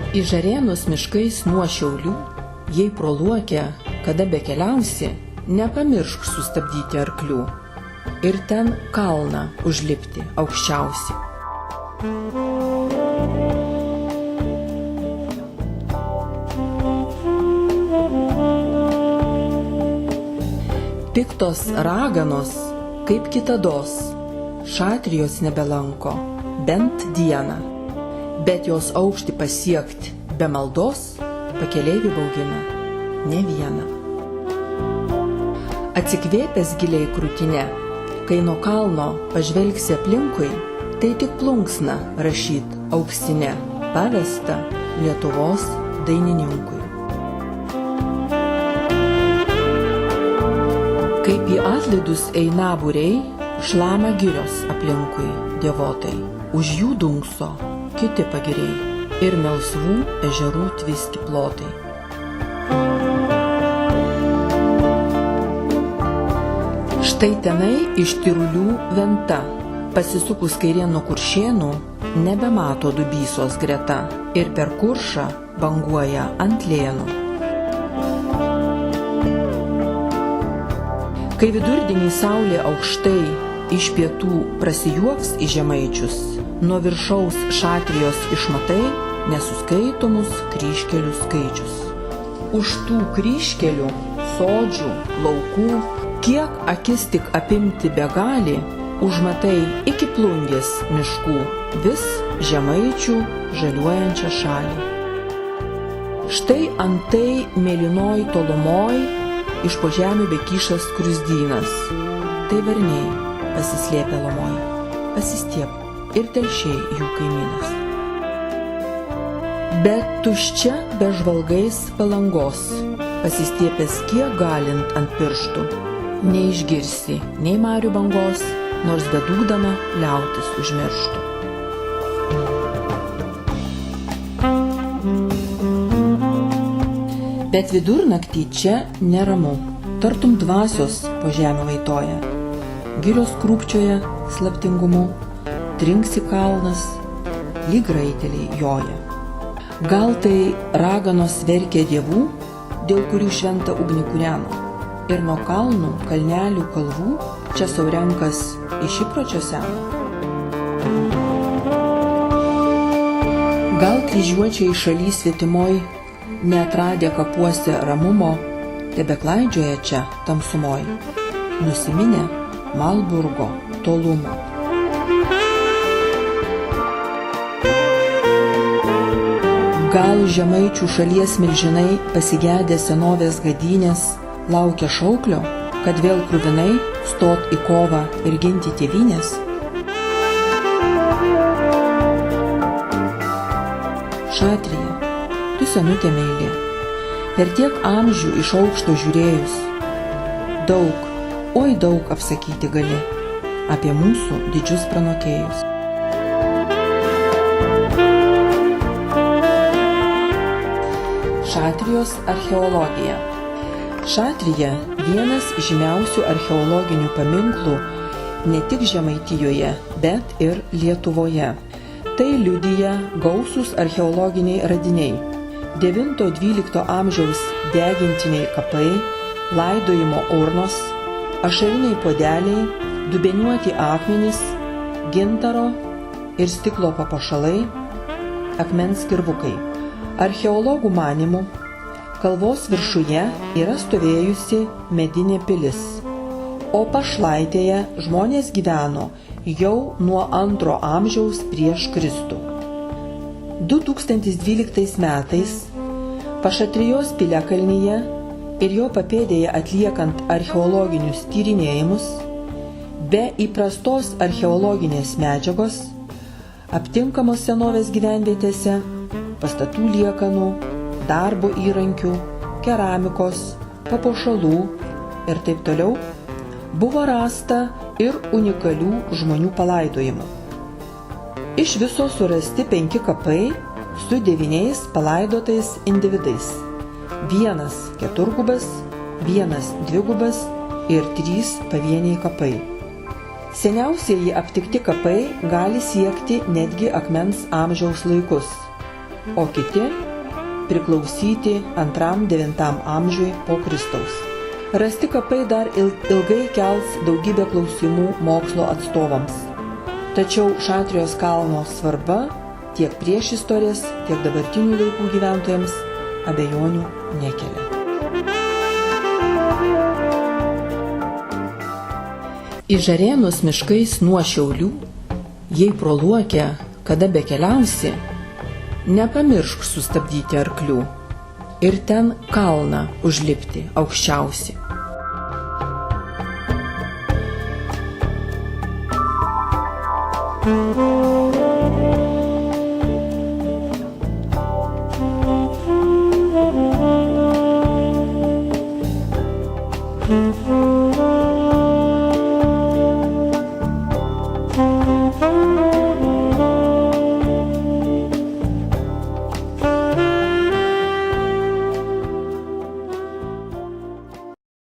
Į Žarėnus miškais nuo Šiaulių, jei pro Luokę, kada bekeliausi, nepamiršk sustabdyti arklių ir ten kalną užlipti aukščiausi. Piktos raganos, kaip kitados, šatrijos nebelanko, bent dieną, bet jos aukštį pasiekti be maldos pakeleivį baugina ne vieną. Atsikvėpęs giliai krūtinę, kai nuo kalno pažvelgsi aplinkui, tai tik plunksna rašyt auksinę, pavesta Lietuvos dainininkui. Kaip į atlaidus eina būriai, šlama girios aplinkui dievotai, už jų dunkso kiti pagiriai ir melsvų ežerų tviski plotai. Štai tenai iš Tyrulių Venta, pasisukus kairėn nuo Kuršėnų, nebemato Dubysos greta ir per Kuršą banguoja ant Lėnų. Kai vidurdienį saulė aukštai iš pietų prasijuoks į žemaičius, nuo viršaus šatrijos išmatai nesuskaitomus kryžkelių skaičius. Už tų kryžkelių, sodžių, laukų, kiek akis tik apimti begali, užmatai iki Plungės miškų vis žemaičių žaliuojančią šalį. Štai antai mėlynoj tolumoj iš po žemių bekyšas skruzddynas. Tai varniai pasislėpę lomoj, pasistiep ir telšiai jų kaimynas. Bet tuščia be žvalgais palangos, pasistiepęs kiek galint ant pirštų, neišgirsi nei marių bangos, nors bedūdama liautis užmirštų. Bet vidurnaktį čia neramu, tartum dvasios po žemę vaitoja, girios krūpčioja slaptingumu, trinksi kalnas, lyg raiteliai joja. Gal tai raganos verkė dievų, dėl kurių šventą ugnį kūreno, ir nuo kalnų, kalnelių, kalvų čia sau renkas iš įpročio seno. Gal kryžiuočiai šaly svetimoj, neatradę kapuose ramumo, tebeklaidžioja čia tamsumoj, nusiminę Malburgo tolumo. Gal žemaičių šalies milžinai, pasigedę senovės gadynės, laukia šauklio, kad vėl kruvinai stot į kovą ir ginti tėvynės? Šatrija, tu senutė meilė, per tiek amžių iš aukšto žiūrėjus, daug, oi daug apsakyti gali apie mūsų didžius pranokėjus. Šatrijos archeologija. Šatrija vienas žymiausių archeologinių paminklų ne tik Žemaitijoje, bet ir Lietuvoje. Tai liudija gausūs archeologiniai radiniai. 9-12 amžiaus degintiniai kapai, laidojimo urnos, ašariniai puodeliai, dubeniuoti akmenys, gintaro ir stiklo papuošalai, akmens kirvukai. Archeologų manymu, kalvos viršuje yra stovėjusi medinė pilis, o pašlaitėje žmonės gyveno jau nuo 2 amžiaus prieš Kristų. 2012 metais Pašatrijos piliakalnyje ir jo papėdėje atliekant archeologinius tyrinėjimus, be įprastos archeologinės medžiagos, aptinkamos senovės gyvenvietėse, pastatų liekanų, darbo įrankių, keramikos, papuošalų ir taip toliau, buvo rasta ir unikalių žmonių palaidojimų. Iš viso surasti 5 kapai su 9 palaidotais individais. 1 keturgubas, 1 dvigubas ir 3 pavieniai kapai. Seniausieji aptikti kapai gali siekti netgi akmens amžiaus laikus. o kiti priklausyti 2–9 amžiui po Kristaus. Rasti kapai dar ilgai kels daugybę klausimų mokslo atstovams. Tačiau Šatrijos kalno svarba tiek priešistorės, tiek dabartinių laikų gyventojams abejonių nekelia. Į Žarėnus miškais nuo Šiaulių, jei pro Luokę kada bekeliausi, nepamiršk sustabdyti arklių ir ten kalną užlipti aukščiausi.